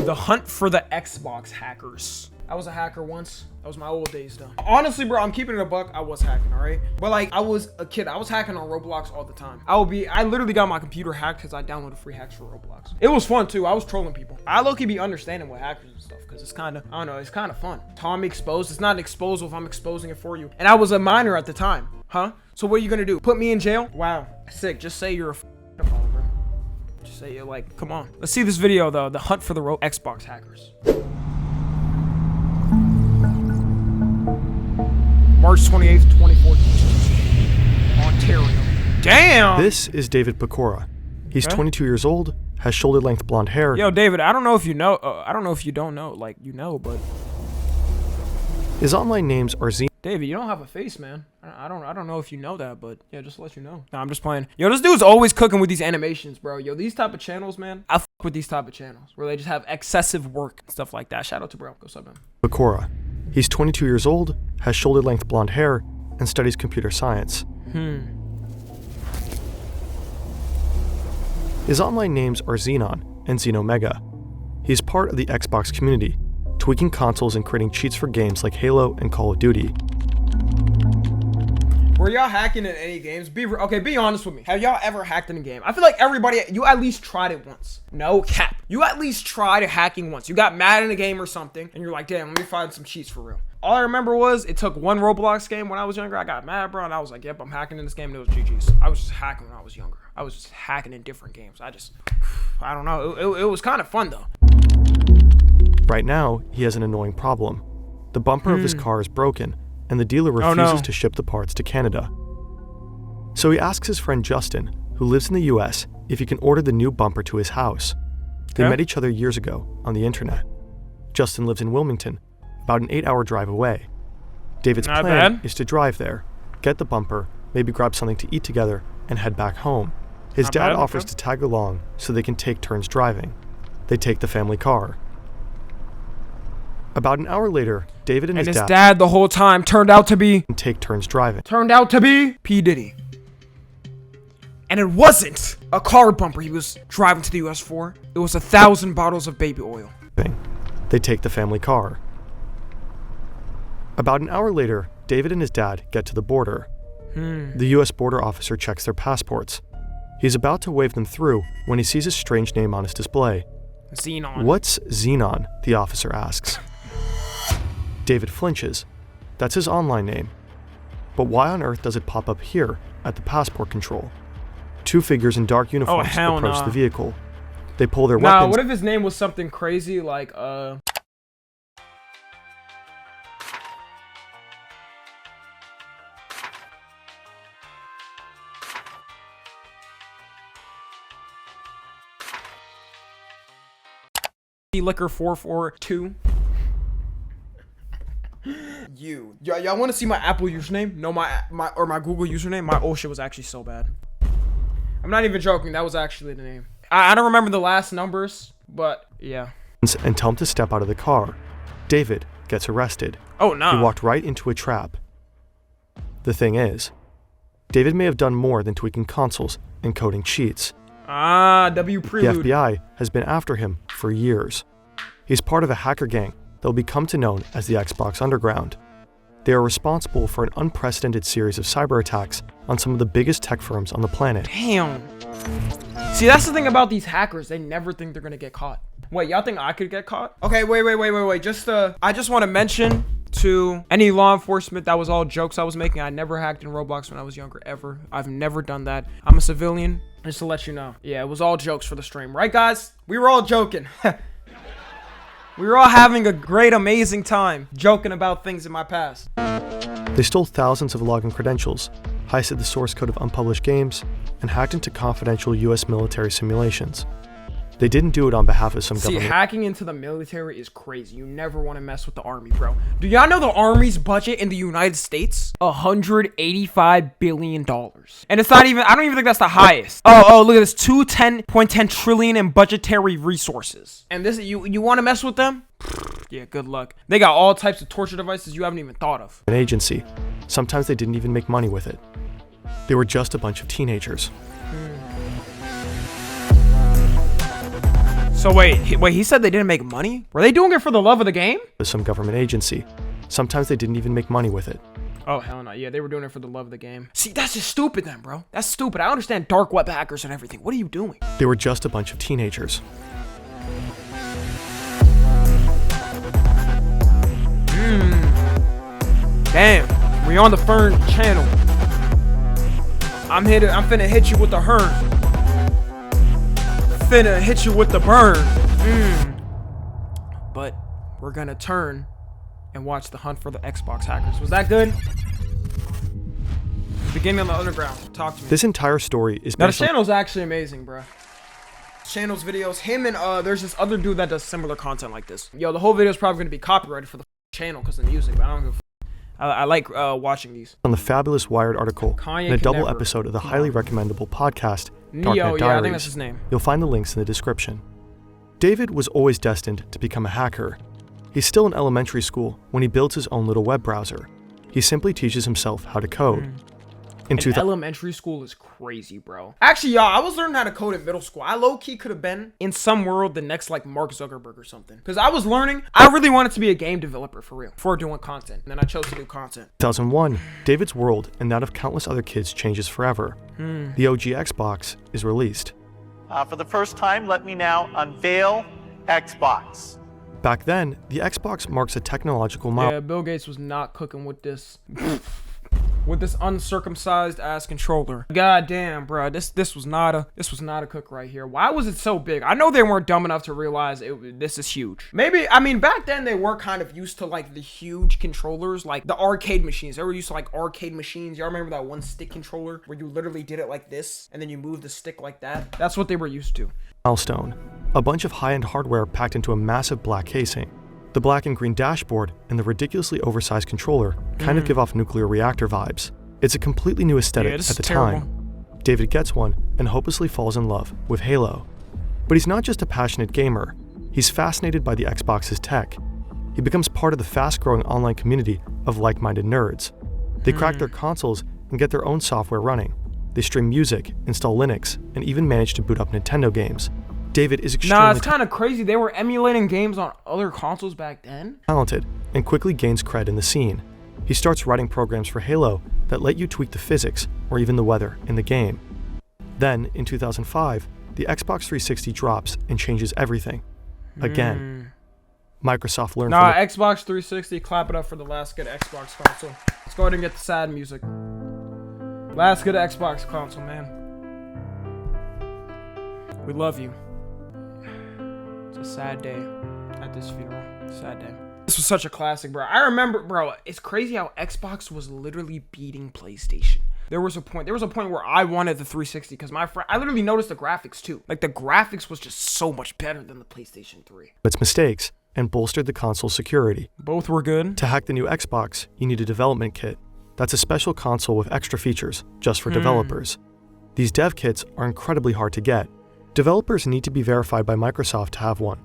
The hunt for the Xbox hackers. I was a hacker once. That was my old days though. Honestly, bro, I'm keeping it a buck. I was hacking, all right? But like, I was a kid. I was hacking on Roblox all the time. I literally got my computer hacked because I downloaded free hacks for Roblox. It was fun too. I was trolling people. I low-key be understanding what hackers and stuff because it's kind of, I don't know, it's kind of fun. Tommy exposed. It's not an exposal if I'm exposing it for you. And I was a minor at the time, huh? So what are you gonna do? Put me in jail? Wow, sick. Just say you're a pedophile, bro. Just say you're like, come on. Let's see this video though. The hunt for the Xbox hackers. March 28th, 2014. Ontario. Damn! This is David Pecora. He's 22 years old, has shoulder-length blonde hair. Yo, David, I don't know if you know, I don't know if you don't know, like, you know, but... His online names are Z. David, you don't have a face, man. I don't know if you know that, but yeah, just to let you know. Nah, I'm just playing. Yo, this dude's always cooking with these animations, bro. Yo, these type of channels, man, I f with these type of channels where they just have excessive work and stuff like that. Shout out to bro. Go sub him. Pecora. He's 22 years old, has shoulder-length blonde hair, and studies computer science. His online names are Xenon and Xenomega. He's part of the Xbox community, tweaking consoles and creating cheats for games like Halo and Call of Duty. Were y'all hacking in any games? Be honest with me. Have y'all ever hacked in a game? I feel like everybody, you at least tried it once. No cap. You at least tried hacking once. You got mad in a game or something, and you're like, damn, let me find some cheats for real. All I remember was, it took one Roblox game when I was younger. I got mad, bro, and I was like, yep, I'm hacking in this game, and it was GG's. I was just hacking when I was younger. I was just hacking in different games. I don't know. It was kind of fun, though. Right now, he has an annoying problem. The bumper of his car is broken, and the dealer refuses to ship the parts to Canada. So he asks his friend Justin, who lives in the US, if he can order the new bumper to his house. They met each other years ago on the internet. Justin lives in Wilmington, about an 8-hour drive away. David's plan is to drive there, get the bumper, maybe grab something to eat together, and head back home. His dad offers to tag along so they can take turns driving. They take the family car. About an hour later, David and his dad the whole time turned out to be take turns driving. Turned out to be P. Diddy. And it wasn't a car bumper he was driving to the US for. It was 1,000 bottles of baby oil. They take the family car. About an hour later, David and his dad get to the border. The US border officer checks their passports. He's about to wave them through when he sees a strange name on his display. Xenon. What's Xenon? The officer asks. David flinches. That's his online name. But why on earth does it pop up here at the passport control? Two figures in dark uniforms approach the vehicle. They pull their weapons. What if his name was something crazy like, Liquor 442. Y'all want to see my Apple username? No, my Google username. My old shit was actually so bad. I'm not even joking. That was actually the name. I don't remember the last numbers, but yeah. And tell him to step out of the car. David gets arrested. Oh no. He walked right into a trap. The thing is, David may have done more than tweaking consoles and coding cheats. W Prelude. The FBI has been after him for years. He's part of a hacker gang that will become known as the Xbox Underground. They are responsible for an unprecedented series of cyber attacks on some of the biggest tech firms on the planet. Damn. See, that's the thing about these hackers. They never think they're gonna get caught. Wait, y'all think I could get caught? Okay, wait. I just want to mention to any law enforcement, that was all jokes I was making. I never hacked in Roblox when I was younger, ever. I've never done that. I'm a civilian, just to let you know. Yeah, it was all jokes for the stream. Right, guys? We were all joking. We were all having a great, amazing time joking about things in my past. They stole thousands of login credentials, heisted the source code of unpublished games, and hacked into confidential US military simulations. They didn't do it on behalf of some government. See, hacking into the military is crazy. You never want to mess with the army, bro. Do y'all know the army's budget in the United States? $185 billion. And it's not even, I don't even think that's the highest. Oh, look at this, 210.10 trillion in budgetary resources. And this, you want to mess with them? Yeah, good luck. They got all types of torture devices you haven't even thought of. An agency. Sometimes they didn't even make money with it. They were just a bunch of teenagers. So wait, he said they didn't make money? Were they doing it for the love of the game? Some government agency. Sometimes they didn't even make money with it. Oh, hell no. Yeah, they were doing it for the love of the game. See, that's just stupid then, bro. That's stupid. I understand dark web hackers and everything. What are you doing? They were just a bunch of teenagers. Damn, we on the Fern channel. I'm finna hit you with the Hern. Finna hit you with the burn. But we're gonna turn and watch the hunt for the Xbox hackers. Was that good? Beginning on the underground. Talk to me. This entire story is now the channel's actually amazing, bro. Channel's videos, him and there's this other dude that does similar content like this. Yo, the whole video is probably gonna be copyrighted for the channel because of the music, but I don't give a I like watching these. On the fabulous Wired article, Kanye in a double episode of the highly recommendable podcast, Darknet Diaries, I think that's his name. You'll find the links in the description. David was always destined to become a hacker. He's still in elementary school when he builds his own little web browser. He simply teaches himself how to code. Elementary school is crazy, bro. Actually, y'all, I was learning how to code in middle school. I low-key could have been in some world the next, like, Mark Zuckerberg or something. Because I was learning, I really wanted to be a game developer for real, before doing content. And then I chose to do content. 2001, David's world and that of countless other kids changes forever. The OG Xbox is released. For the first time, let me now unveil Xbox. Back then, the Xbox marks a technological milestone. Yeah, Bill Gates was not cooking with this. With this uncircumcised ass controller. God damn, bro. This was not a cook right here. Why was it so big? I know they weren't dumb enough to realize this is huge. Maybe, I mean, back then they were kind of used to like the huge controllers, like the arcade machines. They were used to like arcade machines. Y'all remember that one stick controller where you literally did it like this and then you moved the stick like that? That's what they were used to. Milestone. A bunch of high-end hardware packed into a massive black casing. The black and green dashboard and the ridiculously oversized controller kind of give off nuclear reactor vibes. It's a completely new aesthetic at the time. David gets one and hopelessly falls in love with Halo. But he's not just a passionate gamer. He's fascinated by the Xbox's tech. He becomes part of the fast-growing online community of like-minded nerds. They crack their consoles and get their own software running. They stream music, install Linux, and even manage to boot up Nintendo games. David is extremely it's kind of crazy. They were emulating games on other consoles back then. Talented and quickly gains cred in the scene. He starts writing programs for Halo that let you tweak the physics or even the weather in the game. Then, in 2005, the Xbox 360 drops and changes everything. Again. Microsoft learned from Xbox 360, clap it up for the last good Xbox console. Let's go ahead and get the sad music. Last good Xbox console, man. We love you. It's a sad day at this funeral. Sad day. This was such a classic, bro. I remember, bro, it's crazy how Xbox was literally beating PlayStation. There was a point where I wanted the 360 because I literally noticed the graphics too. Like the graphics was just so much better than the PlayStation 3. its mistakes and bolstered the console's security. Both were good. To hack the new Xbox, you need a development kit. That's a special console with extra features just for developers. These dev kits are incredibly hard to get. Developers need to be verified by Microsoft to have one.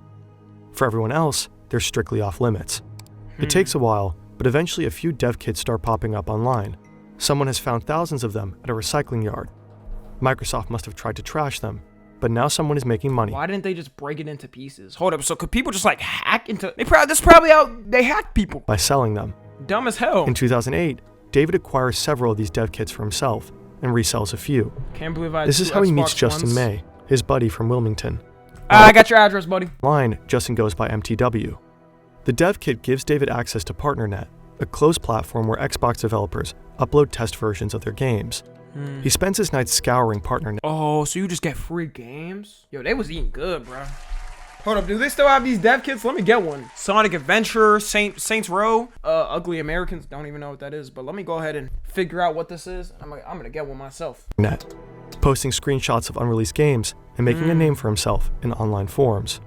For everyone else, they're strictly off limits. It takes a while, but eventually a few dev kits start popping up online. Someone has found thousands of them at a recycling yard. Microsoft must have tried to trash them, but now someone is making money. Why didn't they just break it into pieces? Hold up, so could people just like hack into... This is probably how they hack people. By selling them. Dumb as hell. In 2008, David acquires several of these dev kits for himself and resells a few. Can't believe I This is how he meets Justin May, his buddy from Wilmington. I got your address, buddy. Online, Justin goes by MTW. The dev kit gives David access to PartnerNet, a closed platform where Xbox developers upload test versions of their games. He spends his nights scouring PartnerNet. Oh, so you just get free games? Yo, they was eating good, bro. Hold up, do they still have these dev kits? Let me get one. Sonic Adventure, Saints Row, Ugly Americans, don't even know what that is, but let me go ahead and figure out what this is. I'm gonna get one myself. Posting screenshots of unreleased games and making a name for himself in online forums.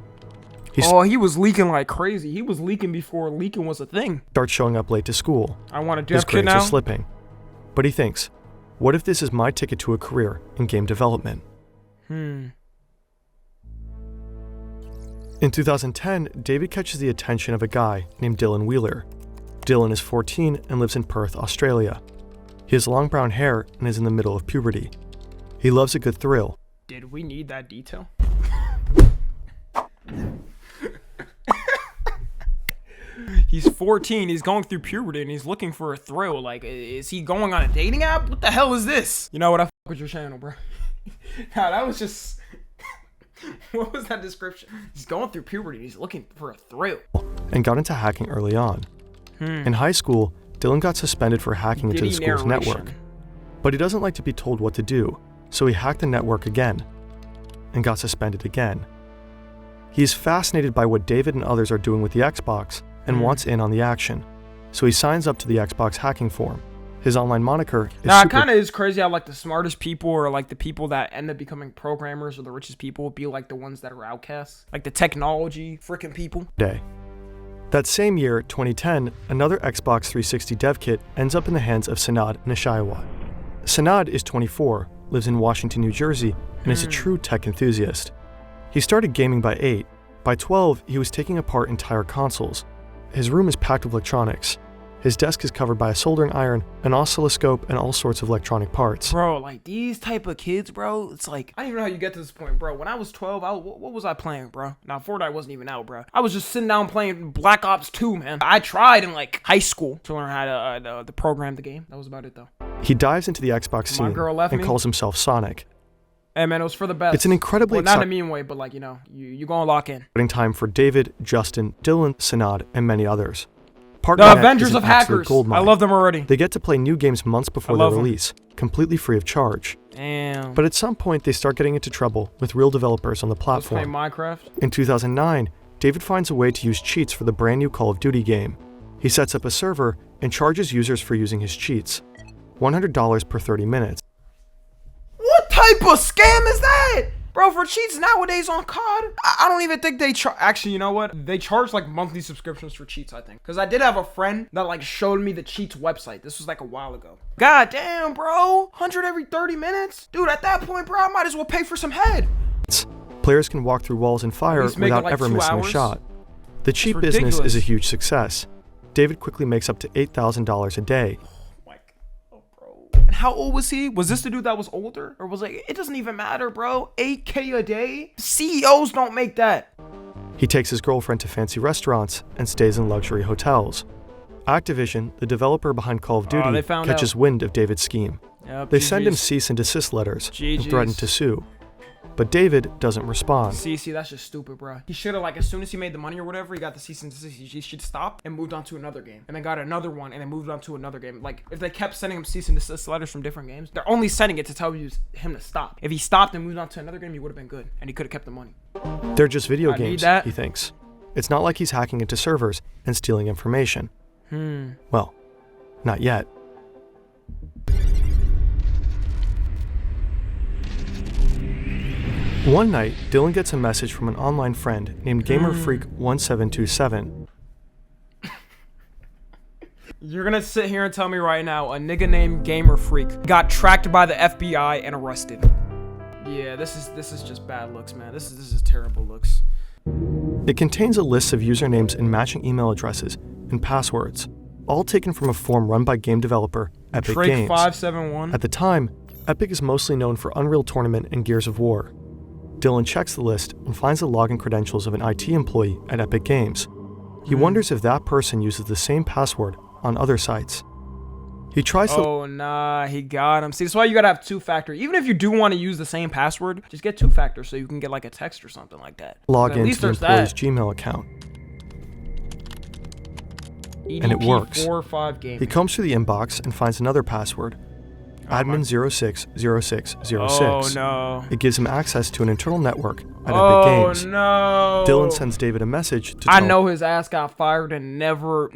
He was leaking like crazy. He was leaking before leaking was a thing. Starts showing up late to school. I want a dev His kit grades now. are slipping. But he thinks, what if this is my ticket to a career in game development? In 2010, David catches the attention of a guy named Dylan Wheeler. Dylan is 14 and lives in Perth, Australia. He has long brown hair and is in the middle of puberty. He loves a good thrill. Did we need that detail? He's 14. He's going through puberty and he's looking for a thrill. Like, is he going on a dating app? What the hell is this? You know what? I fuck with your channel, bro. Nah, that was just... What was that description? He's going through puberty. He's looking for a thrill. And got into hacking early on. In high school, Dylan got suspended for hacking into the school's network. But he doesn't like to be told what to do, so he hacked the network again. And got suspended again. He's fascinated by what David and others are doing with the Xbox and wants in on the action. So he signs up to the Xbox hacking forum. His online moniker is Nah, it kind of is crazy how like the smartest people or like the people that end up becoming programmers or the richest people be like the ones that are outcasts. Like the technology freaking people. Day. That same year, 2010, another Xbox 360 dev kit ends up in the hands of Sanad Nishayawat. Sanad is 24, lives in Washington, New Jersey, and is a true tech enthusiast. He started gaming by 8. By 12, he was taking apart entire consoles. His room is packed with electronics. His desk is covered by a soldering iron, an oscilloscope, and all sorts of electronic parts. Bro, like these type of kids, bro, it's like, I don't even know how you get to this point, bro. When I was 12, what was I playing, bro? Now, Fortnite wasn't even out, bro. I was just sitting down playing Black Ops 2, man. I tried in like high school to learn how to program the game. That was about it, though. He dives into the Xbox scene and calls himself Sonic. Hey, man, it was for the best. It's an incredibly not in a mean way, but like, you know, you gonna lock in. Exciting time for David, Justin, Dylan, Sanad, and many others. The Avengers of hackers. I love them already. They get to play new games months before their release, completely free of charge. Damn. But at some point, they start getting into trouble with real developers on the platform. Let's play Minecraft. In 2009, David finds a way to use cheats for the brand new Call of Duty game. He sets up a server and charges users for using his cheats. $100 per 30 minutes. What type of scam is that? Bro, for cheats nowadays on COD, I don't even think they actually, you know what? They charge like monthly subscriptions for cheats, I think. Because I did have a friend that like showed me the cheats website. This was like a while ago. God damn, bro. 100 every 30 minutes? Dude, at that point, bro, I might as well pay for some head. Players can walk through walls and fire without like ever missing a shot. The cheat business is a huge success. David quickly makes up to $8,000 a day. And how old was he? Was this the dude that was older? Or was like, it doesn't even matter, bro. 8K a day? CEOs don't make that. He takes his girlfriend to fancy restaurants and stays in luxury hotels. Activision, the developer behind Call of Duty, catches wind of David's scheme. Yep, they send him cease and desist letters and threaten to sue. But David doesn't respond. See, that's just stupid, bro. He should have, like, as soon as he made the money or whatever, he got the cease and desist. He should stop and moved on to another game. And then got another one and then moved on to another game. Like, if they kept sending him cease and desist letters from different games, they're only sending it to tell him to stop. If he stopped and moved on to another game, he would have been good. And he could have kept the money. They're just video games, he thinks. It's not like he's hacking into servers and stealing information. Well, not yet. One night, Dylan gets a message from an online friend named GamerFreak1727. You're gonna sit here and tell me right now a nigga named GamerFreak got tracked by the FBI and arrested. Yeah, this is just bad looks, man. This is terrible looks. It contains a list of usernames and matching email addresses and passwords, all taken from a forum run by game developer Epic Games. 571. At the time, Epic is mostly known for Unreal Tournament and Gears of War. Dylan checks the list and finds the login credentials of an IT employee at Epic Games. He wonders if that person uses the same password on other sites. He tries to... Oh, nah, he got him. See, that's why you gotta have two-factor. Even if you do want to use the same password, just get two-factor so you can get like a text or something like that. Log into the employee's Gmail account. And it works. He combs through the inbox and finds another password. Admin060606. Oh no. It gives him access to an internal network at Epic Games. Oh no. Dylan sends David a message to I know his ass got fired and never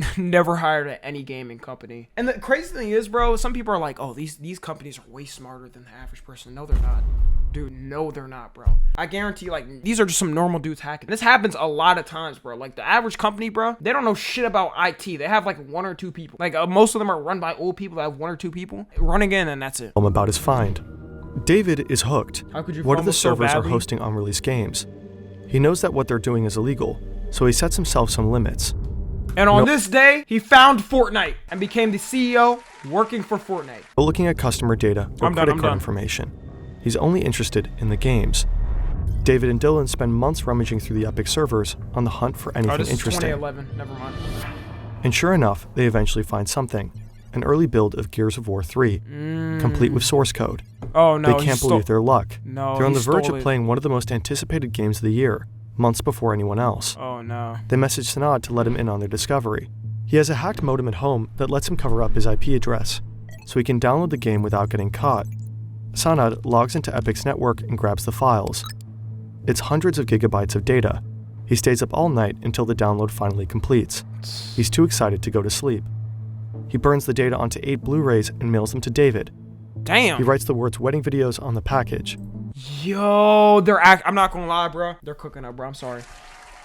hired at any gaming company. And the crazy thing is, bro, some people are like, oh, these companies are way smarter than the average person. No, they're not. Dude, no, they're not, bro. I guarantee, like, these are just some normal dudes hacking. This happens a lot of times, bro. Like, the average company, bro, they don't know shit about IT. They have, like, one or two people. Like, most of them are run by old people that have one or two people running in, and that's it. About his find. David is hooked. How could you What if the servers are hosting unreleased games? He knows that what they're doing is illegal, so he sets himself some limits. And on this day, he found Fortnite and became the CEO working for Fortnite. Looking at customer data or credit card information. He's only interested in the games. David and Dylan spend months rummaging through the Epic servers on the hunt for anything this interesting. Is 2011. Never mind. And sure enough, they eventually find something. An early build of Gears of War 3, complete with source code. Oh no, they can't believe their luck. No, they're on the verge of playing one of the most anticipated games of the year, months before anyone else. Oh no. They message Sanad to let him in on their discovery. He has a hacked modem at home that lets him cover up his IP address, so he can download the game without getting caught. Sanad logs into Epic's network and grabs the files. It's hundreds of gigabytes of data. He stays up all night until the download finally completes. He's too excited to go to sleep. He burns the data onto 8 Blu-rays and mails them to David. Damn. He writes the words wedding videos on the package. Yo, I'm not gonna lie, bro. They're cooking up, bro. I'm sorry.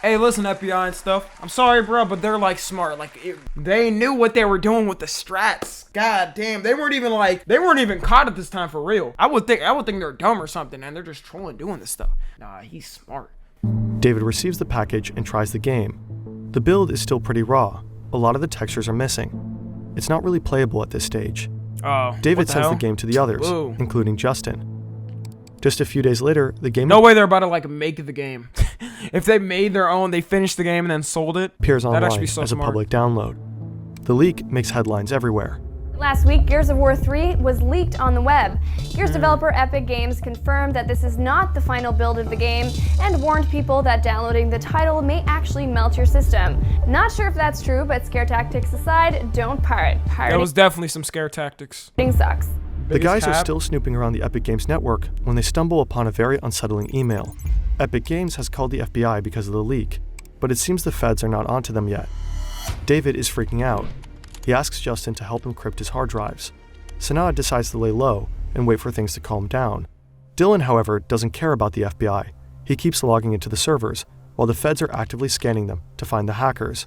Hey, listen, FBI and stuff. I'm sorry, bro, but they're like smart. Like they knew what they were doing with the strats. God damn, they weren't even caught at this time for real. I would think they're dumb or something, and they're just trolling doing this stuff. Nah, he's smart. David receives the package and tries the game. The build is still pretty raw. A lot of the textures are missing. It's not really playable at this stage. Oh, David sends the game to the others, including Justin. Just a few days later, the game... No way they're about to, like, make the game. If they made their own, they finished the game and then sold it, appears online that'd be so as smart. a public download. The leak makes headlines everywhere. Last week, Gears of War 3 was leaked on the web. Gears developer Epic Games confirmed that this is not the final build of the game and warned people that downloading the title may actually melt your system. Not sure if that's true, but scare tactics aside, don't pirate. That was definitely some scare tactics. Pirating sucks. The guys are still snooping around the Epic Games network when they stumble upon a very unsettling email. Epic Games has called the FBI because of the leak, but it seems the feds are not onto them yet. David is freaking out. He asks Justin to help him crypt his hard drives. Sanad decides to lay low and wait for things to calm down. Dylan, however, doesn't care about the FBI. He keeps logging into the servers, while the feds are actively scanning them to find the hackers.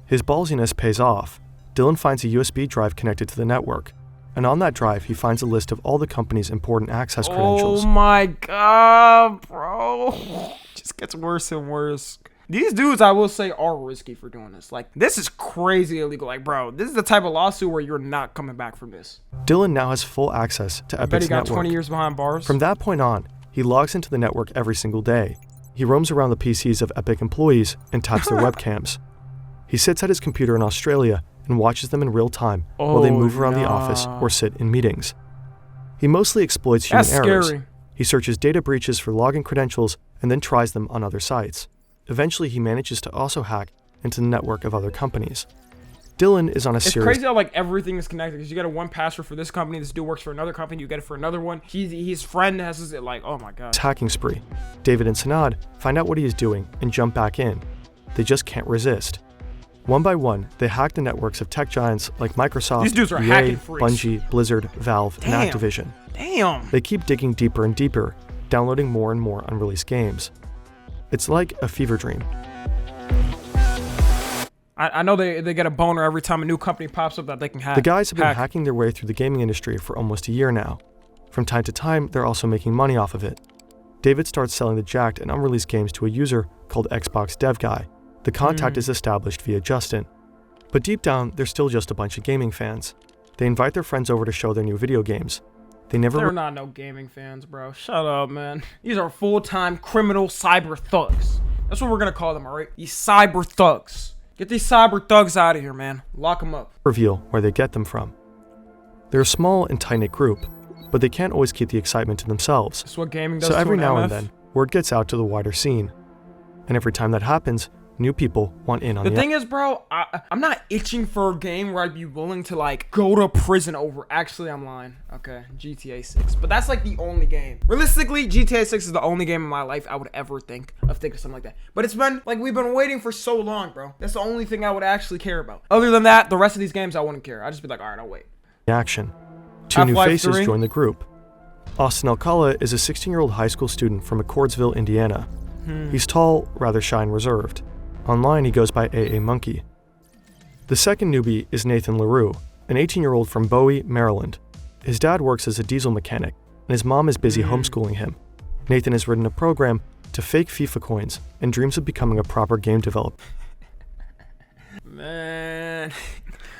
His ballsiness pays off. Dylan finds a USB drive connected to the network, and on that drive he finds a list of all the company's important access credentials. Oh my god, bro. Just gets worse and worse. These dudes, I will say, are risky for doing this. Like, this is crazy illegal. Like, bro, this is the type of lawsuit where you're not coming back from this. Dylan now has full access to Epic's bet he got network. 20 years behind bars. From that point on, he logs into the network every single day. He roams around the PCs of Epic employees and taps their webcams. He sits at his computer in Australia and watches them in real time while they move around the office or sit in meetings. He mostly exploits human errors. Scary. He searches data breaches for login credentials and then tries them on other sites. Eventually, he manages to also hack into the network of other companies. Dylan is on a series... It's crazy how, like, everything is connected, because you get a one password for this company, this dude works for another company, you get it for another one. His friend has his, like, oh my god. Hacking spree. David and Sanad find out what he is doing and jump back in. They just can't resist. One by one, they hack the networks of tech giants like Microsoft, These dudes are EA, hacking freaks. Bungie, Blizzard, Valve, and Activision. Damn. They keep digging deeper and deeper, downloading more and more unreleased games. It's like a fever dream. I know they get a boner every time a new company pops up that they can hack. The guys have been hacking their way through the gaming industry for almost a year now. From time to time, they're also making money off of it. David starts selling the jacked and unreleased games to a user called Xbox Dev Guy. The contact is established via Justin. But deep down, they're still just a bunch of gaming fans. They invite their friends over to show their new video games. They're not no gaming fans, bro. Shut up, man. These are full-time criminal cyber thugs. That's what we're gonna call them, all right? These cyber thugs. Get these cyber thugs out of here, man. Lock them up. Reveal where they get them from. They're a small and tight-knit group, but they can't always keep the excitement to themselves. That's what gaming does. So every to an now MF. and then, word gets out to the wider scene. And every time that happens, new people want in on the thing is, bro, I'm not itching for a game where I'd be willing to, like, go to prison over. Actually, I'm lying. Okay, GTA 6. But that's, like, the only game. Realistically, GTA 6 is the only game in my life I would ever think of something like that. But it's been, like, we've been waiting for so long, bro. That's the only thing I would actually care about. Other than that, the rest of these games, I wouldn't care. I'd just be like, all right, I'll wait. Action. Two new Half-Life faces 3? join the group. Austin Alcala is a 16-year-old high school student from McCordsville, Indiana. He's tall, rather shy and reserved. Online, he goes by AA Monkey. The second newbie is Nathan LaRue, an 18-year-old from Bowie, Maryland. His dad works as a diesel mechanic, and his mom is busy homeschooling him. Nathan has written a program to fake FIFA coins and dreams of becoming a proper game developer. Man,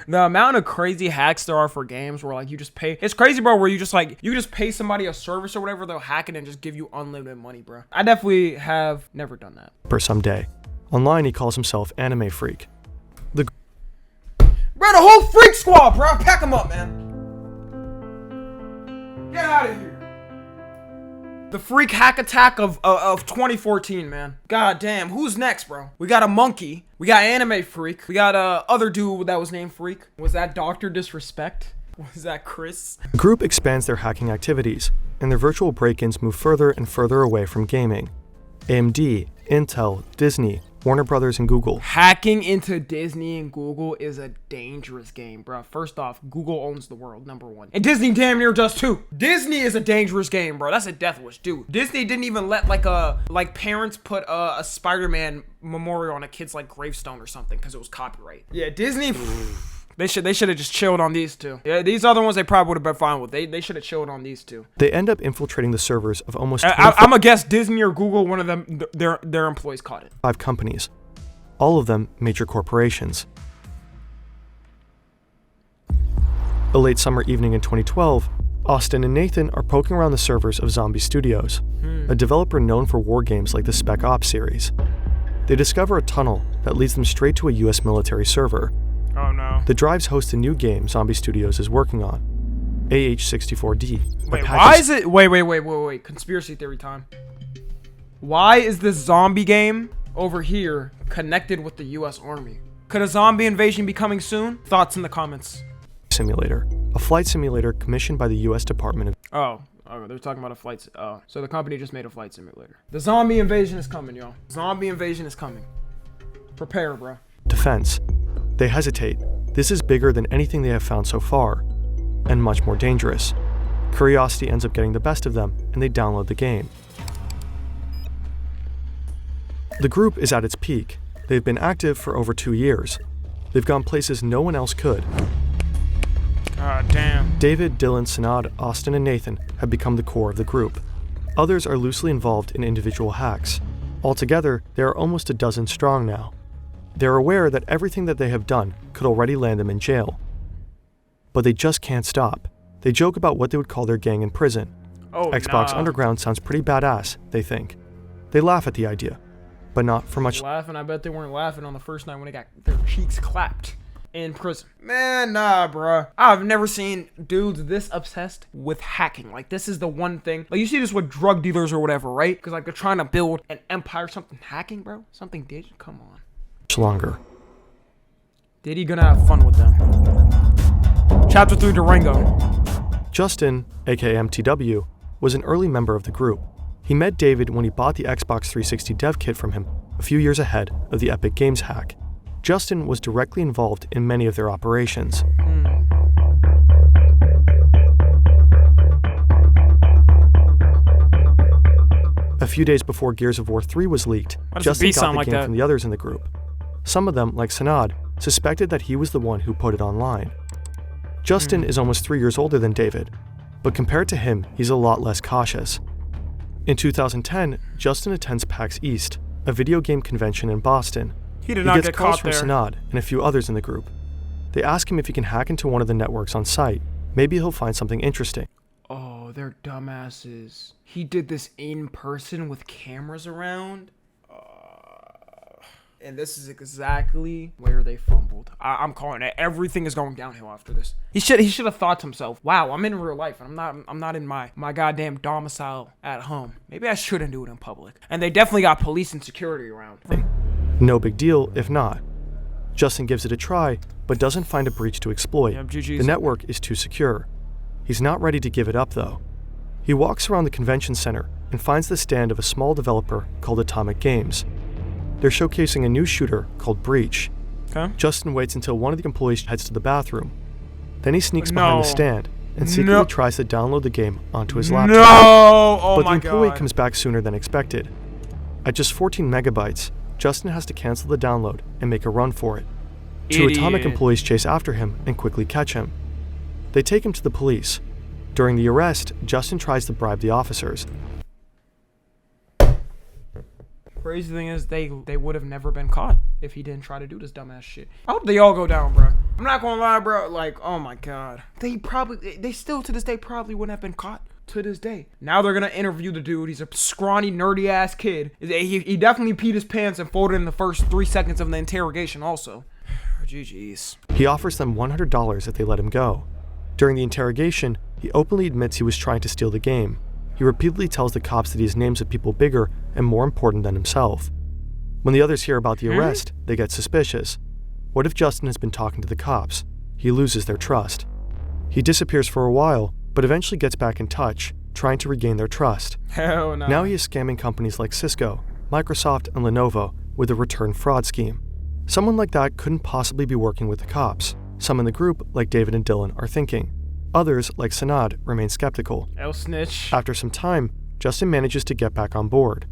The amount of crazy hacks there are for games where like you just pay. It's crazy, bro, where you just pay somebody a service or whatever, they'll hack it and just give you unlimited money, bro. I definitely have never done that. For some day. Online, he calls himself Anime Freak. Bro, the whole Freak Squad, bro. Pack them up, man. Get out of here. The freak hack attack of 2014, man. God damn. Who's next, bro? We got a monkey. We got Anime Freak. We got other dude that was named Freak. Was that Dr. Disrespect? Was that Chris? The group expands their hacking activities, and their virtual break-ins move further and further away from gaming. AMD, Intel, Disney, Warner Brothers, and Google. Hacking into Disney and Google is a dangerous game, bro. First off, Google owns the world, #1. And Disney damn near does too. Disney is a dangerous game, bro. That's a death wish, dude. Disney didn't even let parents put a Spider-Man memorial on a kid's gravestone or something because it was copyright. Yeah, Disney. They should have just chilled on these two. Yeah, these other ones they probably would have been fine with. They should have chilled on these two. They end up infiltrating the servers of almost I'm gonna guess Disney or Google, one of them, their employees caught it. 5 companies, all of them major corporations. A late summer evening in 2012, Austin and Nathan are poking around the servers of Zombie Studios, a developer known for war games like the Spec Ops series. They discover a tunnel that leads them straight to a US military server. Oh no. The drives host a new game Zombie Studios is working on, AH-64D. Wait, why is it? Wait. Conspiracy theory time. Why is this zombie game over here connected with the US Army? Could a zombie invasion be coming soon? Thoughts in the comments. Simulator, a flight simulator commissioned by the US Department of... Oh, they're talking about a flight. Oh, so the company just made a flight simulator. The zombie invasion is coming, y'all. Zombie invasion is coming. Prepare, bro. Defense. They hesitate. This is bigger than anything they have found so far, and much more dangerous. Curiosity ends up getting the best of them, and they download the game. The group is at its peak. They've been active for over 2 years. They've gone places no one else could. God damn. David, Dylan, Sanad, Austin, and Nathan have become the core of the group. Others are loosely involved in individual hacks. Altogether, there are almost a dozen strong now. They're aware that everything that they have done could already land them in jail. But they just can't stop. They joke about what they would call their gang in prison. Oh, Xbox Underground sounds pretty badass, they think. They laugh at the idea, but not for much. Laughing, I bet they weren't laughing on the first night when they got their cheeks clapped in prison. Man, nah, bruh. I've never seen dudes this obsessed with hacking. Like, this is the one thing. Like, you see this with drug dealers or whatever, right? Because, they're trying to build an empire or something. Hacking, bro? Something digital? Come on. Longer. Diddy gonna have fun with them. Chapter 3, Durango. Justin, aka MTW, was an early member of the group. He met David when he bought the Xbox 360 dev kit from him a few years ahead of the Epic Games hack. Justin was directly involved in many of their operations. A few days before Gears of War 3 was leaked, Justin got the game from the others in the group. Some of them, like Sanad, suspected that he was the one who put it online. Justin is almost 3 years older than David, but compared to him, he's a lot less cautious. In 2010, Justin attends PAX East, a video game convention in Boston. He did not get caught there. He gets calls from Sanad and a few others in the group. They ask him if he can hack into one of the networks on site. Maybe he'll find something interesting. Oh, they're dumbasses. He did this in person with cameras around? And this is exactly where they fumbled. I'm calling it. Everything is going downhill after this. He should have thought to himself, wow, I'm in real life and I'm not in my goddamn domicile at home. Maybe I shouldn't do it in public. And they definitely got police and security around. No big deal if not. Justin gives it a try, but doesn't find a breach to exploit. Yep, the network is too secure. He's not ready to give it up though. He walks around the convention center and finds the stand of a small developer called Atomic Games. They're showcasing a new shooter called Breach. Okay. Justin waits until one of the employees heads to the bathroom. Then he sneaks behind the stand and secretly tries to download the game onto his laptop. But the employee comes back sooner than expected. At just 14 megabytes, Justin has to cancel the download and make a run for it. Two Atomic employees chase after him and quickly catch him. They take him to the police. During the arrest, Justin tries to bribe the officers. Crazy thing is, they would have never been caught if he didn't try to do this dumbass shit. I hope they all go down, bro. I'm not gonna lie, bro. Like, oh my god, they still to this day probably wouldn't have been caught. To this day. Now they're gonna interview the dude. He's a scrawny, nerdy ass kid. He definitely peed his pants and folded in the first 3 seconds of the interrogation also. GG's. He offers them $100 if they let him go. During the interrogation, he openly admits he was trying to steal the game. He repeatedly tells the cops that he has names of people bigger and more important than himself. When the others hear about the arrest, they get suspicious. What if Justin has been talking to the cops? He loses their trust. He disappears for a while, but eventually gets back in touch, trying to regain their trust. Hell no. Now he is scamming companies like Cisco, Microsoft, and Lenovo with a return fraud scheme. Someone like that couldn't possibly be working with the cops. Some in the group, like David and Dylan, are thinking. Others, like Sanad, remain skeptical. El snitch. After some time, Justin manages to get back on board.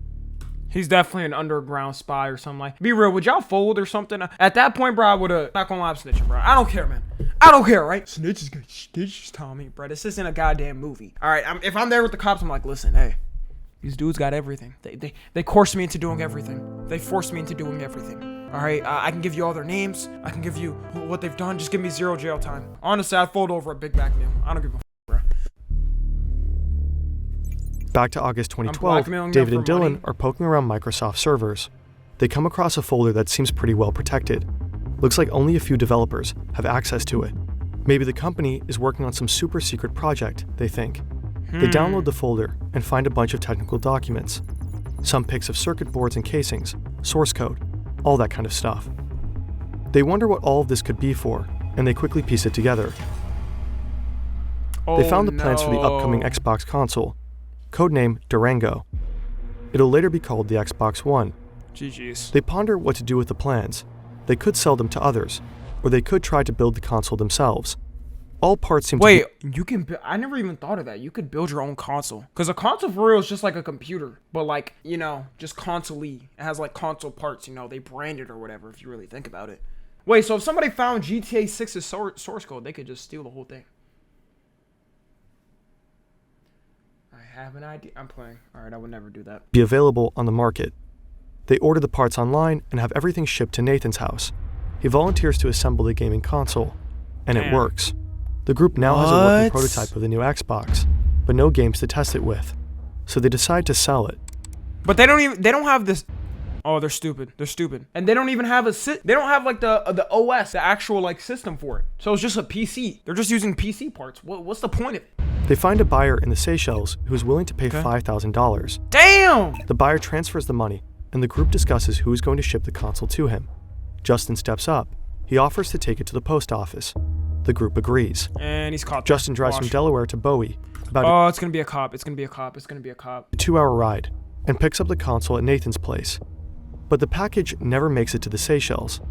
He's definitely an underground spy or something like. Be real, would y'all fold or something? At that point, bro, I would've. Not gonna lie, I'm snitching, bro. I don't care, man. I don't care, right? Snitch is good. Snitch is Tommy, bro. This isn't a goddamn movie. All right, if I'm there with the cops, I'm like, listen, hey, these dudes got everything. They coerced me into doing everything. They forced me into doing everything. All right, I can give you all their names. I can give you what they've done. Just give me 0 jail time. Honestly, I'd fold over a Big Mac meal. I don't give a f, bro. Back to August 2012, David and Dylan are poking around Microsoft servers. They come across a folder that seems pretty well protected. Looks like only a few developers have access to it. Maybe the company is working on some super secret project, they think. They download the folder and find a bunch of technical documents. Some pics of circuit boards and casings, source code, all that kind of stuff. They wonder what all of this could be for, and they quickly piece it together. They found the plans for the upcoming Xbox console, codename Durango. It'll later be called the Xbox One. GG's. They ponder what to do with the plans. They could sell them to others, or they could try to build the console themselves. All parts seem to be— you can I never even thought of that. You could build your own console. Because a console for real is just like a computer. But like, you know, just console-y. It has like console parts, you know, they brand it or whatever if you really think about it. Wait, so if somebody found GTA 6's source code, they could just steal the whole thing. I have an idea. I'm playing. Alright, I would never do that. Be available on the market. They order the parts online and have everything shipped to Nathan's house. He volunteers to assemble the gaming console. And it works. The group now has a working prototype of the new Xbox, but no games to test it with. So they decide to sell it. But they don't have this. Oh, they're stupid. They're stupid. And they don't even have they don't have like the OS, the actual like system for it. So it's just a PC. They're just using PC parts. What's the point of it? They find a buyer in the Seychelles who is willing to pay $5,000. Damn! The buyer transfers the money, and the group discusses who is going to ship the console to him. Justin steps up. He offers to take it to the post office. The group agrees. And he's caught. Justin drives from Delaware to Bowie, about it's gonna be a cop. It's gonna be a cop. It's gonna be a cop. a 2-hour ride, and picks up the console at Nathan's place. But the package never makes it to the Seychelles.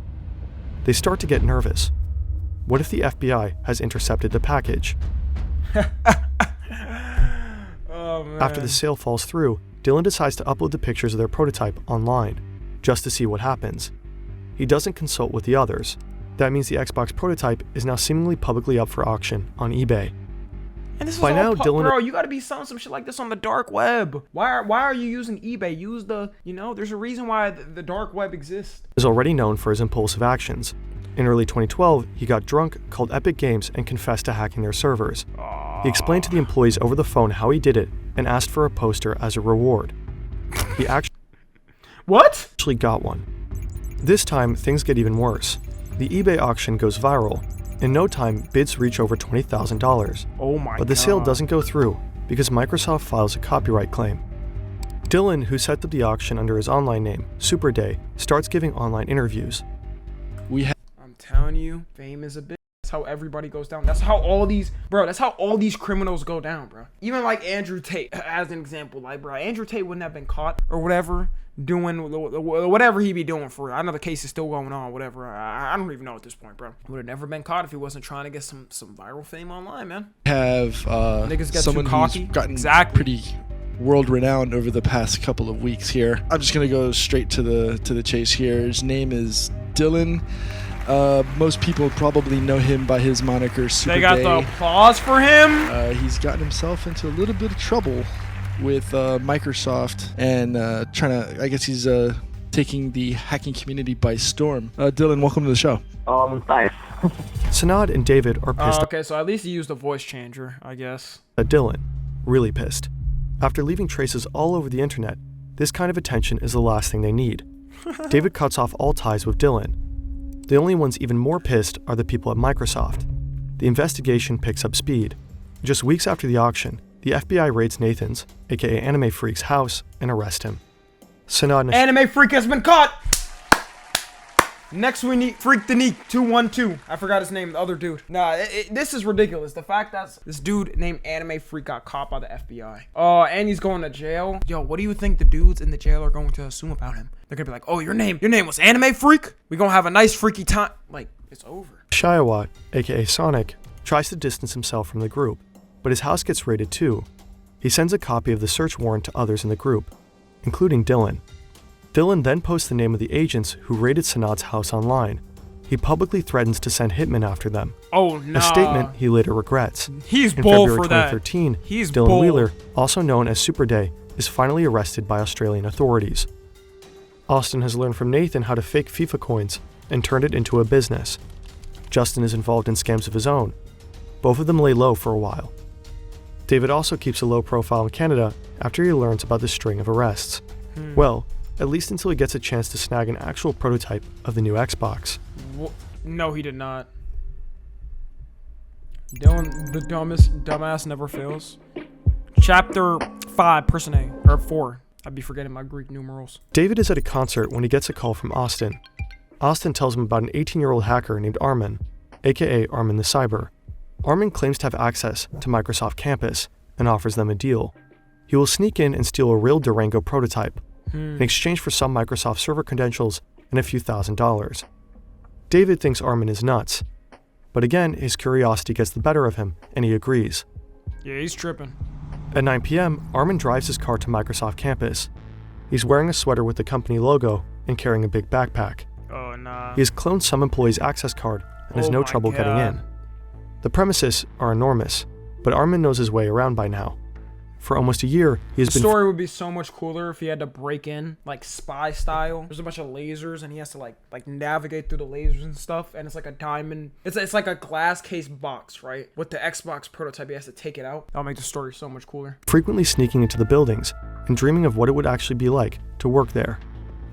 They start to get nervous. What if the FBI has intercepted the package? Oh, man. After the sale falls through, Dylan decides to upload the pictures of their prototype online, just to see what happens. He doesn't consult with the others. That means the Xbox prototype is now seemingly publicly up for auction on eBay. And this By now, Dylan, bro, you gotta be selling some shit like this on the dark web. Why are you using eBay? Use the, there's a reason why the dark web exists. is already known for his impulsive actions. In early 2012, he got drunk, called Epic Games, and confessed to hacking their servers. He explained to the employees over the phone how he did it and asked for a poster as a reward. He actually got one. This time, things get even worse. The eBay auction goes viral. In no time, bids reach over $20,000. Oh my god. But the sale doesn't go through because Microsoft files a copyright claim. Dylan, who set up the auction under his online name, Superday, starts giving online interviews. I'm telling you, fame is a bitch. That's how everybody goes down. That's how all these criminals go down, bro. Even like Andrew Tate, as an example, like, bro, Andrew Tate wouldn't have been caught or whatever, doing whatever he be doing for it. I know the case is still going on, whatever. I don't even know at this point, bro. Would have never been caught if he wasn't trying to get some viral fame online, man. Have niggas get someone too cocky. who's gotten pretty world-renowned over the past couple of weeks here. I'm just gonna go straight to the chase here. His name is Dylan. Most people probably know him by his moniker Superday. They got the applause for him. He's gotten himself into a little bit of trouble with Microsoft and I guess he's taking the hacking community by storm. Dylan, welcome to the show. Nice. Sanad and David are pissed Okay, so at least he used a voice changer, I guess. at Dylan. Really pissed. After leaving traces all over the internet, this kind of attention is the last thing they need. David cuts off all ties with Dylan. The only ones even more pissed are the people at Microsoft. The investigation picks up speed. Just weeks after the auction, the FBI raids Nathan's, aka Anime Freak's, house and arrest him. Sanad and Anime Freak has been caught! Next we need Freak the Neek 212. I forgot his name, the other dude. Nah, this is ridiculous. The fact that this dude named Anime Freak got caught by the FBI. Oh, and he's going to jail. Yo, what do you think the dudes in the jail are going to assume about him? They're gonna be like, oh, your name was Anime Freak? We gonna have a nice freaky time. Like, it's over. Shiawat, aka Sonic, tries to distance himself from the group, but his house gets raided too. He sends a copy of the search warrant to others in the group, including Dylan. Dylan then posts the name of the agents who raided Sanad's house online. He publicly threatens to send hitmen after them. Oh, no. A statement he later regrets. He's In bold February for that. 2013, He's Dylan bold. Wheeler, also known as Super Day, is finally arrested by Australian authorities. Austin has learned from Nathan how to fake FIFA coins and turned it into a business. Justin is involved in scams of his own. Both of them lay low for a while. David also keeps a low profile in Canada after he learns about the string of arrests. Well, at least until he gets a chance to snag an actual prototype of the new Xbox. No, he did not. Dylan, the dumbass never fails. Chapter 5, person A, or 4. I'd be forgetting my Greek numerals. David is at a concert when he gets a call from Austin. Austin tells him about an 18-year-old hacker named Armin, aka Armin the Cyber. Armin claims to have access to Microsoft Campus and offers them a deal. He will sneak in and steal a real Durango prototype in exchange for some Microsoft server credentials and a few $1,000s. David thinks Armin is nuts, but again, his curiosity gets the better of him and he agrees. Yeah, he's tripping. At 9 p.m., Armin drives his car to Microsoft Campus. He's wearing a sweater with the company logo and carrying a big backpack. Oh, nah. He has cloned some employee's access card and has no trouble getting in. The premises are enormous, but Armin knows his way around by now. For almost a year, he has The been story would be so much cooler if he had to break in, like spy style. There's a bunch of lasers, and he has to like navigate through the lasers and stuff. And it's like a diamond. It's like a glass case box, right? With the Xbox prototype, he has to take it out. That'll make the story so much cooler. frequently sneaking into the buildings and dreaming of what it would actually be like to work there.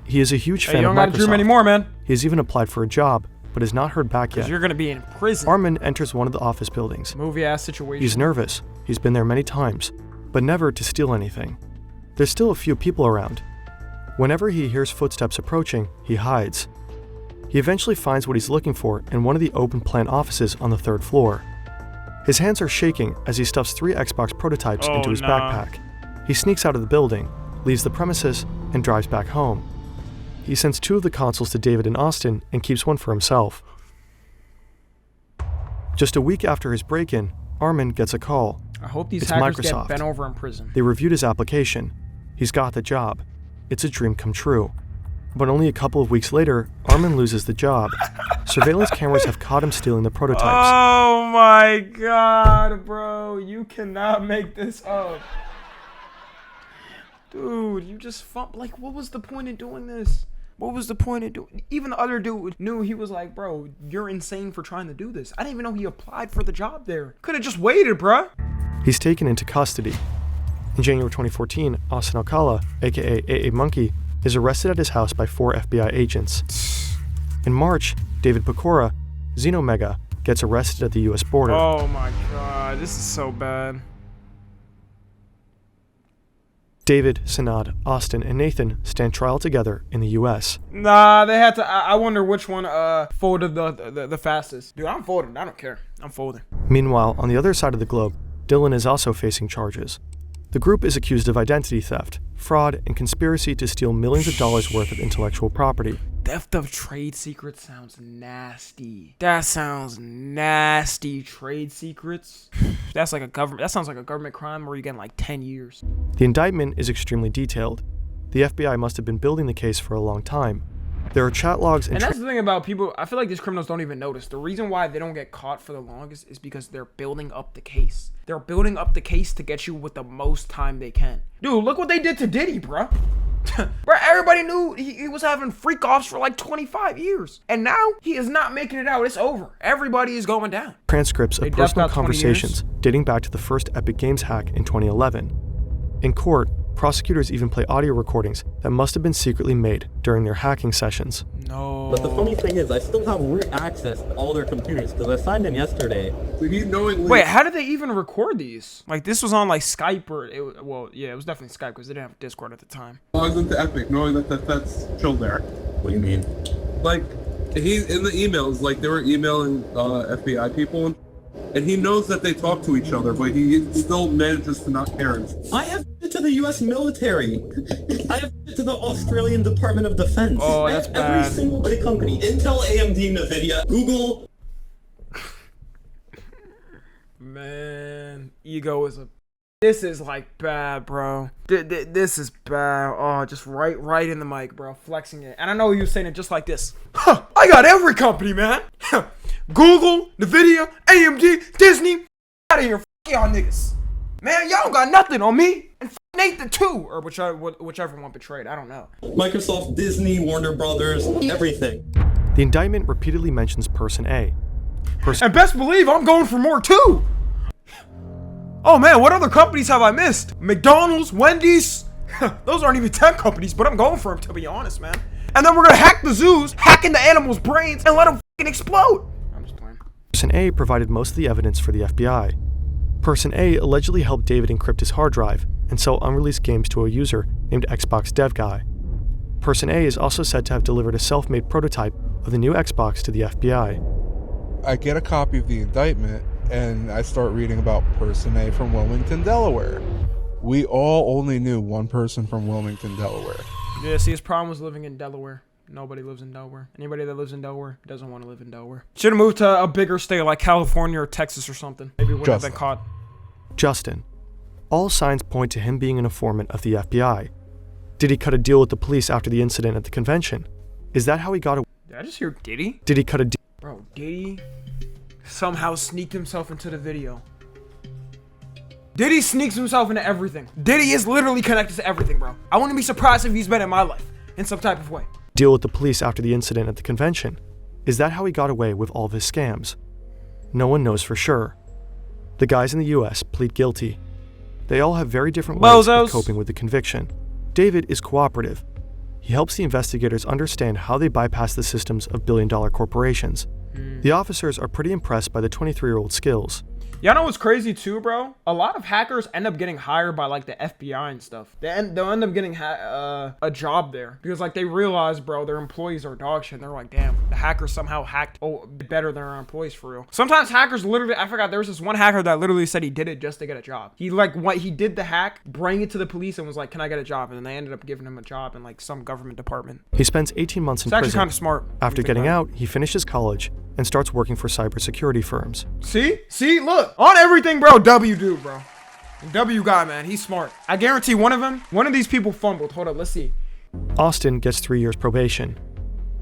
He is a huge Hey, fan you of don't gotta dream Microsoft. anymore, man. He has even applied for a job, but has not heard back Because yet. you're gonna be in prison. Armin enters one of the office buildings. Movie ass situation. He's nervous. He's been there many times, but never to steal anything. There's still a few people around. Whenever he hears footsteps approaching, he hides. He eventually finds what he's looking for in one of the open plan offices on the 3rd floor. His hands are shaking as he stuffs 3 Xbox prototypes into his backpack. He sneaks out of the building, leaves the premises, and drives back home. He sends 2 of the consoles to David and Austin and keeps one for himself. Just a week after his break-in, Armin gets a call. I hope these It's hackers Microsoft. get bent over in prison. They reviewed his application. He's got the job. It's a dream come true. But only a couple of weeks later, Armin loses the job. Surveillance cameras have caught him stealing the prototypes. Oh my god, bro. You cannot make this up. Dude, you just like, what was the point in doing this? What was the point of doing? Even the other dude knew. He was like, bro, you're insane for trying to do this. I didn't even know he applied for the job there. Could have just waited, bruh. He's taken into custody. In January 2014, Austin Alcala, aka AA Monkey, is arrested at his house by 4 FBI agents. In March, David Pecora, Xenomega, gets arrested at the US border. Oh my god, this is so bad. David, Sanad, Austin, and Nathan stand trial together in the US. Nah, they had to. I wonder which one folded the fastest. Dude, I'm folding. I don't care. I'm folding. Meanwhile, on the other side of the globe, Dylan is also facing charges. The group is accused of identity theft, fraud, and conspiracy to steal millions of dollars worth of intellectual property. Theft of trade secrets sounds nasty. That sounds nasty. Trade secrets. That's like a government. That sounds like a government crime where you're getting like 10 years. The indictment is extremely detailed. The FBI must have been building the case for a long time. There are chat logs and that's the thing about people. I feel like these criminals don't even notice. The reason why they don't get caught for the longest is because they're building up the case. They're building up the case to get you with the most time they can. Dude, look what they did to Diddy, bro. Bro, everybody knew he was having freak offs for like 25 years. And now he is not making it out. It's over. Everybody is going down. Transcripts of personal conversations dating back to the first Epic Games hack in 2011. In court, prosecutors even play audio recordings that must have been secretly made during their hacking sessions. No. But the funny thing is, I still have root access to all their computers because I signed in yesterday. Wait, how did they even record these? Like, this was on like Skype or it was definitely Skype because they didn't have Discord at the time. Logs into Epic, knowing that's chill there. What do you mean? Like, he in the emails, like they were emailing FBI people, and he knows that they talk to each other, but he still manages to not care. I have it to the U.S. military. I have it to the Australian Department of Defense. Oh, that's bad. Every single big company: Intel, AMD, Nvidia, Google. Man, ego is a. This is like bad, bro. This is bad. Oh, just right in the mic, bro. Flexing it. And I know he was saying it just like this. Huh, I got every company, man. Google, Nvidia, AMD, Disney. Out of here, y'all niggas. Man, y'all don't got nothing on me. And Nathan too, or whichever one betrayed. I don't know. Microsoft, Disney, Warner Brothers, everything. The indictment repeatedly mentions Person A. And best believe I'm going for more too. Oh man, what other companies have I missed? McDonald's, Wendy's. Those aren't even tech companies, but I'm going for them, to be honest, man. And then we're gonna hack the zoos, hack into animals' brains, and let them fucking explode. I'm just playing. Person A provided most of the evidence for the FBI. Person A allegedly helped David encrypt his hard drive and sell unreleased games to a user named Xbox Dev Guy. Person A is also said to have delivered a self-made prototype of the new Xbox to the FBI. I get a copy of the indictment, and I start reading about Person A from Wilmington, Delaware. We all only knew one person from Wilmington, Delaware. Yeah, see, his problem was living in Delaware. Nobody lives in Delaware. Anybody that lives in Delaware doesn't want to live in Delaware. Should have moved to a bigger state like California or Texas or something. Maybe wouldn't have been caught. Justin. All signs point to him being an informant of the FBI. Did he cut a deal with the police after the incident at the convention? Is that how he got away? Did I just hear Diddy? Did he cut a deal? Bro, Diddy somehow sneaked himself into the video. Diddy sneaks himself into everything. Diddy is literally connected to everything, bro. I wouldn't be surprised if he's been in my life in some type of way. Deal with the police after the incident at the convention. Is that how he got away with all of his scams? No one knows for sure. The guys in the US plead guilty. They all have very different ways of coping with the conviction. David is cooperative. He helps the investigators understand how they bypass the systems of billion-dollar corporations. The officers are pretty impressed by the 23-year-old's skills. Y'all know what's crazy too, bro? A lot of hackers end up getting hired by like the FBI and stuff. They'll end up getting a job there because like they realize, bro, their employees are dog shit. And they're like, damn, the hackers somehow hacked better than our employees for real. Sometimes hackers literally, I forgot, there was this one hacker that literally said he did it just to get a job. He did the hack, bring it to the police and was like, can I get a job? And then they ended up giving him a job in like some government department. He spends 18 months in prison. It's actually kind of smart. After getting out, he finishes college and starts working for cybersecurity firms. See, look, on everything, bro, W dude, bro. W guy, man, he's smart. I guarantee one of these people fumbled. Hold up, let's see. Austin gets 3 years probation.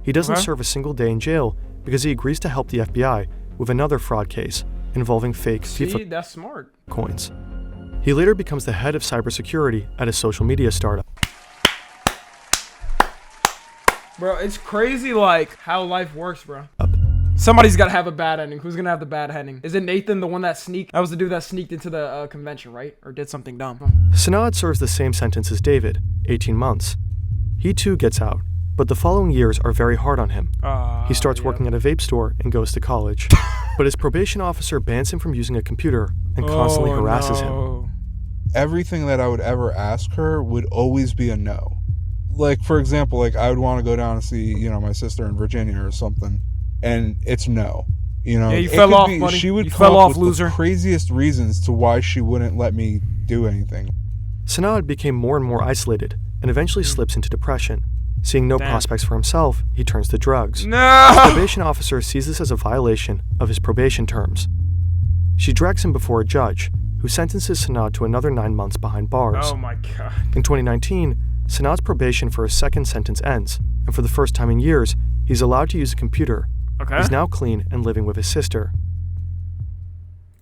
He doesn't serve a single day in jail because he agrees to help the FBI with another fraud case involving fake FIFA that's smart. coins. He later becomes the head of cybersecurity at a social media startup. Bro, it's crazy like how life works, bro. Somebody's got to have a bad ending. Who's going to have the bad ending? Is it Nathan, the one that sneaked? That was the dude that sneaked into the convention, right? Or did something dumb. Sanad serves the same sentence as David, 18 months. He too gets out, but the following years are very hard on him. He starts working at a vape store and goes to college. But his probation officer bans him from using a computer and constantly harasses him. Everything that I would ever ask her would always be a no. Like, for example, like I would want to go down and see, my sister in Virginia or something. And it's no, Yeah, you fell off, buddy. She would come up with the craziest reasons to why she wouldn't let me do anything. Sanad became more and more isolated and eventually slips into depression. Seeing no prospects for himself, he turns to drugs. No! His probation officer sees this as a violation of his probation terms. She drags him before a judge, who sentences Sanad to another 9 months behind bars. Oh my God. In 2019, Sanad's probation for his second sentence ends, and for the first time in years, he's allowed to use a computer. Okay. He's now clean and living with his sister.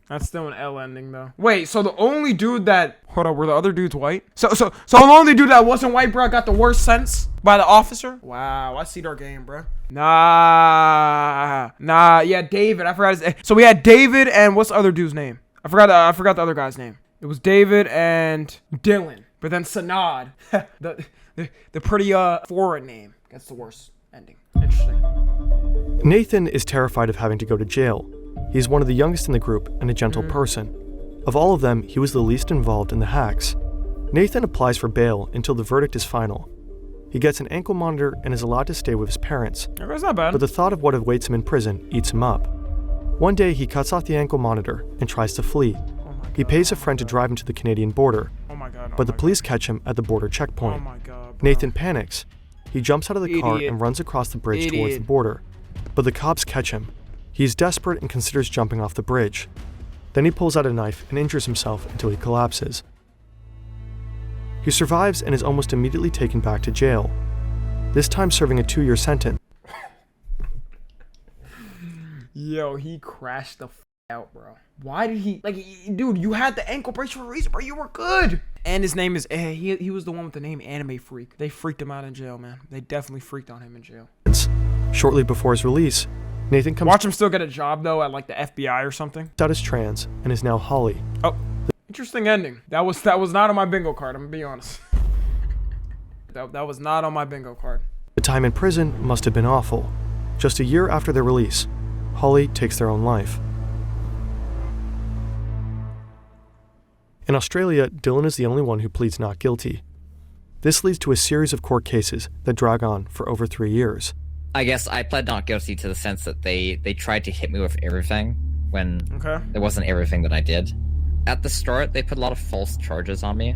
That's still an L ending, though. Wait, so the only dude that... Hold on, were the other dudes white? So the only dude that wasn't white, bro, got the worst sentence by the officer? Wow, I see their game, bro. Nah, yeah, David. I forgot his... So we had David and what's the other dude's name? I forgot the other guy's name. It was David and Dylan. But then Sanad, the pretty foreign name, gets the worst ending. Interesting. Nathan is terrified of having to go to jail. He's one of the youngest in the group and a gentle person. Of all of them, he was the least involved in the hacks. Nathan applies for bail until the verdict is final. He gets an ankle monitor and is allowed to stay with his parents. That's not bad. But the thought of what awaits him in prison eats him up. One day, he cuts off the ankle monitor and tries to flee. He pays a friend to drive him to the Canadian border. But the police catch him at the border checkpoint. Oh my God, bro. Nathan panics. He jumps out of the car and runs across the bridge towards the border. But the cops catch him. He's desperate and considers jumping off the bridge. Then he pulls out a knife and injures himself until he collapses. He survives and is almost immediately taken back to jail, this time serving a 2-year sentence. Yo, he crashed the out, bro. Why did he... Like, dude, you had the ankle brace for a reason, bro. You were good. And his name is... he was the one with the name Anime Freak. They freaked him out in jail, man. They definitely freaked on him in jail. Shortly before his release, Nathan comes... Watch him still get a job, though, at, like, the FBI or something. ...out as trans and is now Holly. Oh, interesting ending. That was not on my bingo card, I'm gonna be honest. that was not on my bingo card. The time in prison must have been awful. Just a year after their release, Holly takes their own life. In Australia, Dylan is the only one who pleads not guilty. This leads to a series of court cases that drag on for over 3 years. I guess I pled not guilty to the sense that they tried to hit me with everything when there wasn't everything that I did. At the start, they put a lot of false charges on me.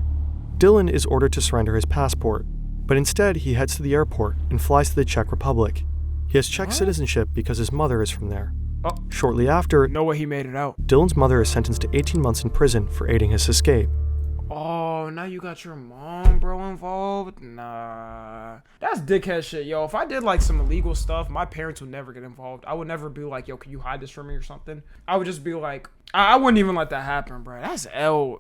Dylan is ordered to surrender his passport, but instead he heads to the airport and flies to the Czech Republic. He has Czech citizenship because his mother is from there. Shortly after, no way he made it out. Dylan's mother is sentenced to 18 months in prison for aiding his escape. Oh, now you got your mom, bro, involved? Nah. That's dickhead shit, yo. If I did, like, some illegal stuff, my parents would never get involved. I would never be like, yo, can you hide this from me or something? I would just be like, I wouldn't even let that happen, bro. That's L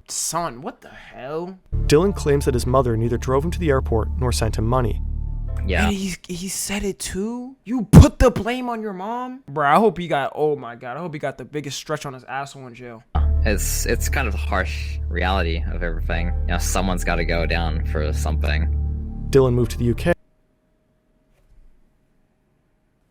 son. What the hell? Dylan claims that his mother neither drove him to the airport nor sent him money. Yeah. And he said it too? You put the blame on your mom? Bro, I hope he got, oh my God, I hope he got the biggest stretch on his asshole in jail. It's kind of the harsh reality of everything. You know, someone's got to go down for something. Dylan moved to the UK.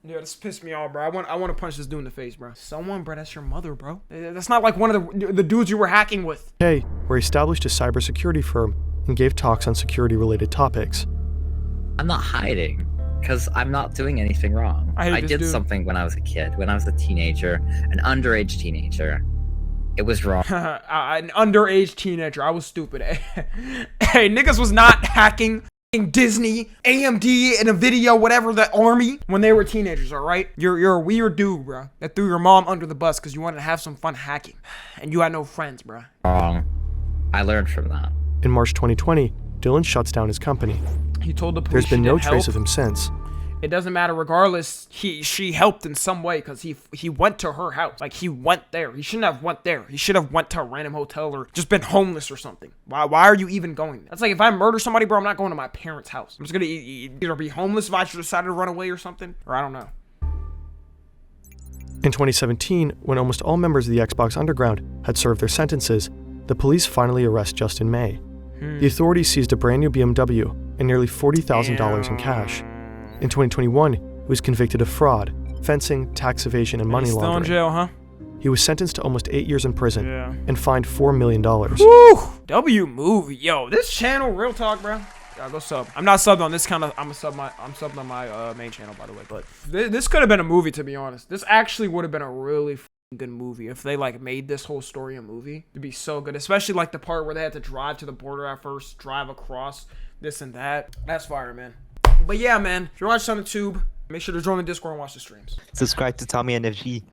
Yeah, this pissed me off, bro. I want to punch this dude in the face, bro. Someone, bro, that's your mother, bro. That's not like one of the dudes you were hacking with. Where he established a cybersecurity firm and gave talks on security-related topics. I'm not hiding, because I'm not doing anything wrong. I did something when I was a kid, when I was a teenager, an underage teenager. It was wrong. An underage teenager. I was stupid. Hey, niggas was not hacking Disney, AMD, and a video, whatever, the army, when they were teenagers, all right? You're a weird dude, bro, that threw your mom under the bus because you wanted to have some fun hacking. And you had no friends, bro. Wrong. I learned from that. In March 2020, Dylan shuts down his company. He told the police. There's been no trace of him since. It doesn't matter regardless. She helped in some way because he went to her house. Like, he went there. He shouldn't have went there. He should have went to a random hotel or just been homeless or something. Why are you even going there? That's like, if I murder somebody, bro, I'm not going to my parents' house. I'm just gonna either be homeless if I decided to run away or something, or I don't know. In 2017, when almost all members of the Xbox Underground had served their sentences, the police finally arrest Justin May. The authorities seized a brand new BMW and nearly $40,000 in cash. In 2021, he was convicted of fraud, fencing, tax evasion, and money laundering. Still in jail, huh? He was sentenced to almost 8 years in prison and fined $4 million. Woo! W movie. Yo, this channel, real talk, bro. Go sub. I'm not subbed on this kind of. I'm subbed on my main channel, by the way. But this could have been a movie, to be honest. This actually would have been a really good movie if they like made this whole story a movie. It'd be so good, especially like the part where they had to drive to the border at first, drive across, this and that. That's fire, man. But yeah, man, if you're watching on the tube, make sure to join the Discord and watch the streams. Subscribe to Tommy NFG.